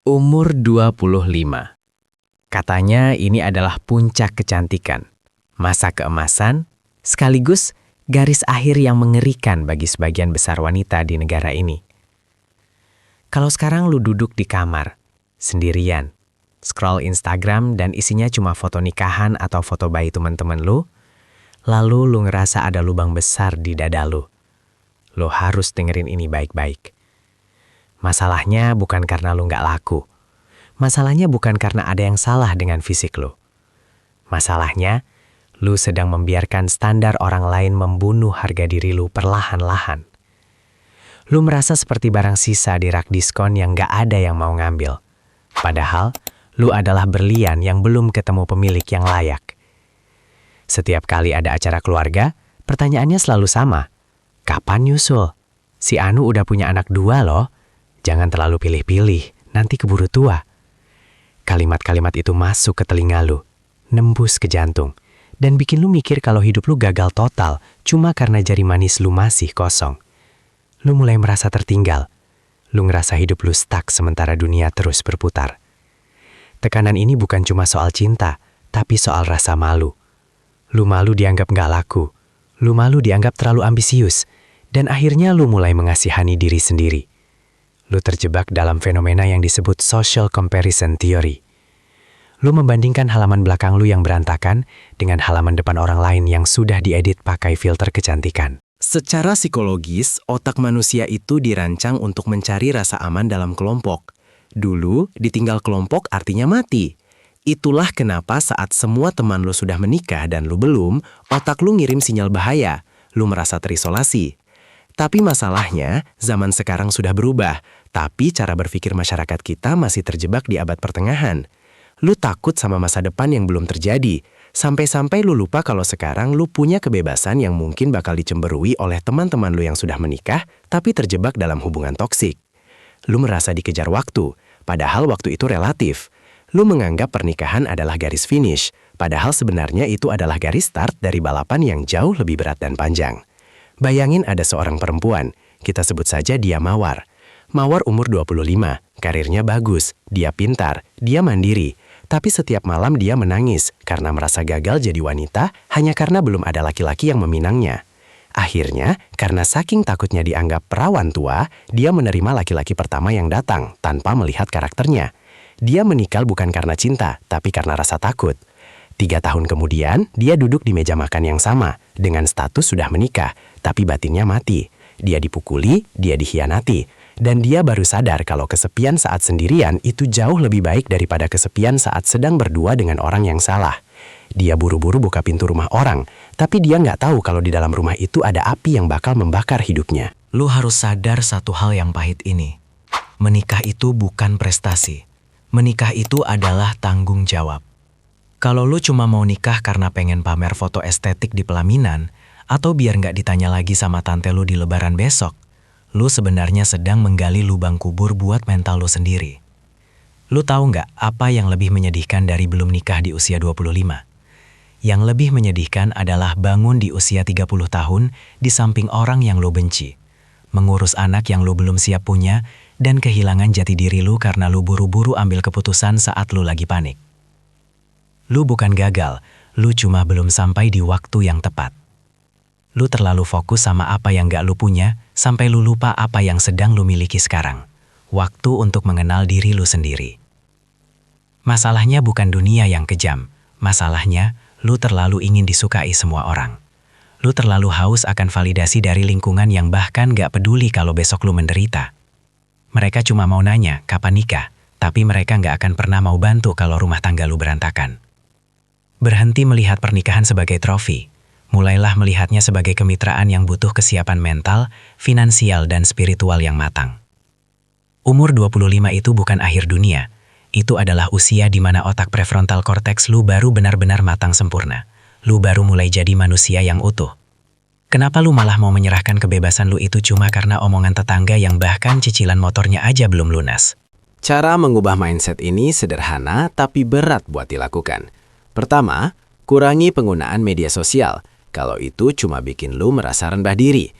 Umur 25. Katanya ini adalah puncak kecantikan, masa keemasan, sekaligus garis akhir yang mengerikan bagi sebagian besar wanita di negara ini. Kalau sekarang lu duduk di kamar, sendirian, scroll Instagram dan isinya cuma foto nikahan atau foto bayi teman-teman lu, lalu lu ngerasa ada lubang besar di dada lu. Lu harus dengerin ini baik-baik. Masalahnya bukan karena lu nggak laku. Masalahnya bukan karena ada yang salah dengan fisik lu. Masalahnya, lu sedang membiarkan standar orang lain membunuh harga diri lu perlahan-lahan. Lu merasa seperti barang sisa di rak diskon yang nggak ada yang mau ngambil. Padahal, lu adalah berlian yang belum ketemu pemilik yang layak. Setiap kali ada acara keluarga, pertanyaannya selalu sama. Kapan nyusul? Si Anu udah punya anak 2 loh. Jangan terlalu pilih-pilih, nanti keburu tua. Kalimat-kalimat itu masuk ke telinga lu, nembus ke jantung, dan bikin lu mikir kalau hidup lu gagal total cuma karena jari manis lu masih kosong. Lu mulai merasa tertinggal. Lu ngerasa hidup lu stuck sementara dunia terus berputar. Tekanan ini bukan cuma soal cinta, tapi soal rasa malu. Lu malu dianggap nggak laku. Lu malu dianggap terlalu ambisius. Dan akhirnya lu mulai mengasihani diri sendiri. Lu terjebak dalam fenomena yang disebut social comparison theory. Lu membandingkan halaman belakang lu yang berantakan dengan halaman depan orang lain yang sudah diedit pakai filter kecantikan. Secara psikologis, otak manusia itu dirancang untuk mencari rasa aman dalam kelompok. Dulu, ditinggal kelompok artinya mati. Itulah kenapa saat semua teman lu sudah menikah dan lu belum, otak lu ngirim sinyal bahaya. Lu merasa terisolasi. Tapi masalahnya, zaman sekarang sudah berubah. Tapi cara berpikir masyarakat kita masih terjebak di abad pertengahan. Lu takut sama masa depan yang belum terjadi. Sampai-sampai lu lupa kalau sekarang lu punya kebebasan yang mungkin bakal dicemberui oleh teman-teman lu yang sudah menikah, tapi terjebak dalam hubungan toksik. Lu merasa dikejar waktu, padahal waktu itu relatif. Lu menganggap pernikahan adalah garis finish, padahal sebenarnya itu adalah garis start dari balapan yang jauh lebih berat dan panjang. Bayangin ada seorang perempuan, kita sebut saja dia Mawar. Mawar umur 25, karirnya bagus, dia pintar, dia mandiri. Tapi setiap malam dia menangis karena merasa gagal jadi wanita hanya karena belum ada laki-laki yang meminangnya. Akhirnya, karena saking takutnya dianggap perawan tua, dia menerima laki-laki pertama yang datang tanpa melihat karakternya. Dia menikah bukan karena cinta, tapi karena rasa takut. 3 tahun kemudian, dia duduk di meja makan yang sama, dengan status sudah menikah, tapi batinnya mati. Dia dipukuli, dia dikhianati. Dan dia baru sadar kalau kesepian saat sendirian itu jauh lebih baik daripada kesepian saat sedang berdua dengan orang yang salah. Dia buru-buru buka pintu rumah orang, tapi dia nggak tahu kalau di dalam rumah itu ada api yang bakal membakar hidupnya. Lu harus sadar satu hal yang pahit ini. Menikah itu bukan prestasi. Menikah itu adalah tanggung jawab. Kalau lu cuma mau nikah karena pengen pamer foto estetik di pelaminan, atau biar nggak ditanya lagi sama tante lu di lebaran besok, lu sebenarnya sedang menggali lubang kubur buat mental lu sendiri. Lu tahu nggak apa yang lebih menyedihkan dari belum nikah di usia 25? Yang lebih menyedihkan adalah bangun di usia 30 tahun di samping orang yang lu benci, mengurus anak yang lu belum siap punya, dan kehilangan jati diri lu karena lu buru-buru ambil keputusan saat lu lagi panik. Lu bukan gagal, lu cuma belum sampai di waktu yang tepat. Lu terlalu fokus sama apa yang gak lu punya, sampai lu lupa apa yang sedang lu miliki sekarang. Waktu untuk mengenal diri lu sendiri. Masalahnya bukan dunia yang kejam. Masalahnya, lu terlalu ingin disukai semua orang. Lu terlalu haus akan validasi dari lingkungan yang bahkan gak peduli kalau besok lu menderita. Mereka cuma mau nanya, kapan nikah? Tapi mereka gak akan pernah mau bantu kalau rumah tangga lu berantakan. Berhenti melihat pernikahan sebagai trofi. Mulailah melihatnya sebagai kemitraan yang butuh kesiapan mental, finansial, dan spiritual yang matang. Umur 25 itu bukan akhir dunia. Itu adalah usia di mana otak prefrontal cortex lu baru benar-benar matang sempurna. Lu baru mulai jadi manusia yang utuh. Kenapa lu malah mau menyerahkan kebebasan lu itu cuma karena omongan tetangga yang bahkan cicilan motornya aja belum lunas? Cara mengubah mindset ini sederhana tapi berat buat dilakukan. Pertama, kurangi penggunaan media sosial. Kalau itu cuma bikin lu merasa rendah diri.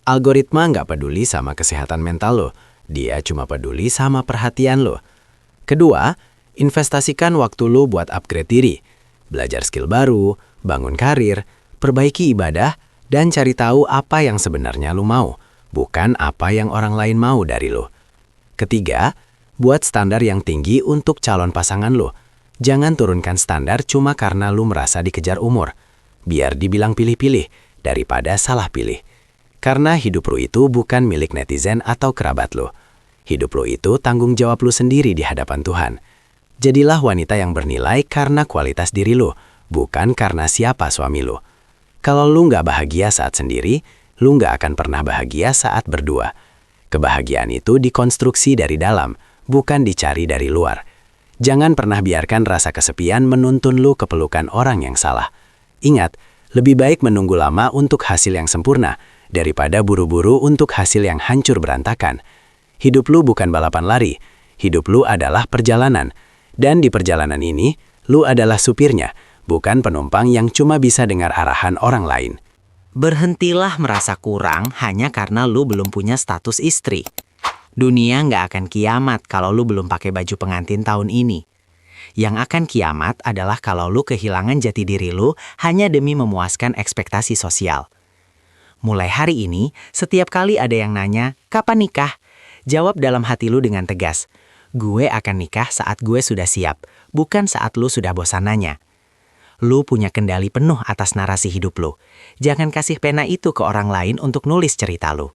Algoritma nggak peduli sama kesehatan mental lu. Dia cuma peduli sama perhatian lu. Kedua, investasikan waktu lu buat upgrade diri. Belajar skill baru, bangun karir, perbaiki ibadah, dan cari tahu apa yang sebenarnya lu mau, bukan apa yang orang lain mau dari lu. Ketiga, buat standar yang tinggi untuk calon pasangan lu. Jangan turunkan standar cuma karena lu merasa dikejar umur. Biar dibilang pilih-pilih daripada salah pilih. Karena hidup lu itu bukan milik netizen atau kerabat lu. Hidup lu itu tanggung jawab lu sendiri di hadapan Tuhan. Jadilah wanita yang bernilai karena kualitas diri lu, bukan karena siapa suami lu. Kalau lu nggak bahagia saat sendiri, lu nggak akan pernah bahagia saat berdua. Kebahagiaan itu dikonstruksi dari dalam, bukan dicari dari luar. Jangan pernah biarkan rasa kesepian menuntun lu ke pelukan orang yang salah. Ingat, lebih baik menunggu lama untuk hasil yang sempurna, daripada buru-buru untuk hasil yang hancur berantakan. Hidup lu bukan balapan lari, hidup lu adalah perjalanan. Dan di perjalanan ini, lu adalah supirnya, bukan penumpang yang cuma bisa dengar arahan orang lain. Berhentilah merasa kurang hanya karena lu belum punya status istri. Dunia nggak akan kiamat kalau lu belum pakai baju pengantin tahun ini. Yang akan kiamat adalah kalau lu kehilangan jati diri lu hanya demi memuaskan ekspektasi sosial. Mulai hari ini, setiap kali ada yang nanya, kapan nikah? Jawab dalam hati lu dengan tegas, gue akan nikah saat gue sudah siap, bukan saat lu sudah bosan nanya. Lu punya kendali penuh atas narasi hidup lu. Jangan kasih pena itu ke orang lain untuk nulis cerita lu.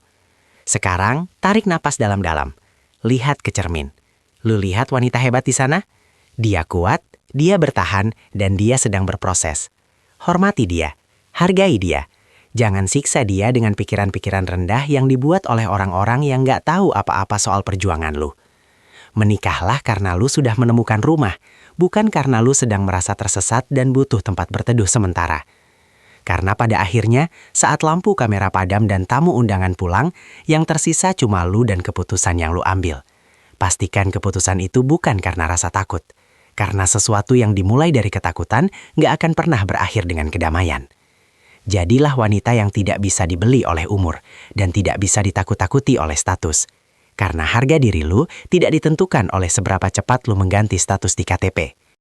Sekarang, tarik napas dalam-dalam. Lihat ke cermin. Lu lihat wanita hebat di sana? Dia kuat, dia bertahan, dan dia sedang berproses. Hormati dia, hargai dia. Jangan siksa dia dengan pikiran-pikiran rendah yang dibuat oleh orang-orang yang nggak tahu apa-apa soal perjuangan lu. Menikahlah karena lu sudah menemukan rumah, bukan karena lu sedang merasa tersesat dan butuh tempat berteduh sementara. Karena pada akhirnya, saat lampu kamera padam dan tamu undangan pulang, yang tersisa cuma lu dan keputusan yang lu ambil. Pastikan keputusan itu bukan karena rasa takut. Karena sesuatu yang dimulai dari ketakutan nggak akan pernah berakhir dengan kedamaian. Jadilah wanita yang tidak bisa dibeli oleh umur dan tidak bisa ditakut-takuti oleh status. Karena harga diri lu tidak ditentukan oleh seberapa cepat lu mengganti status di KTP.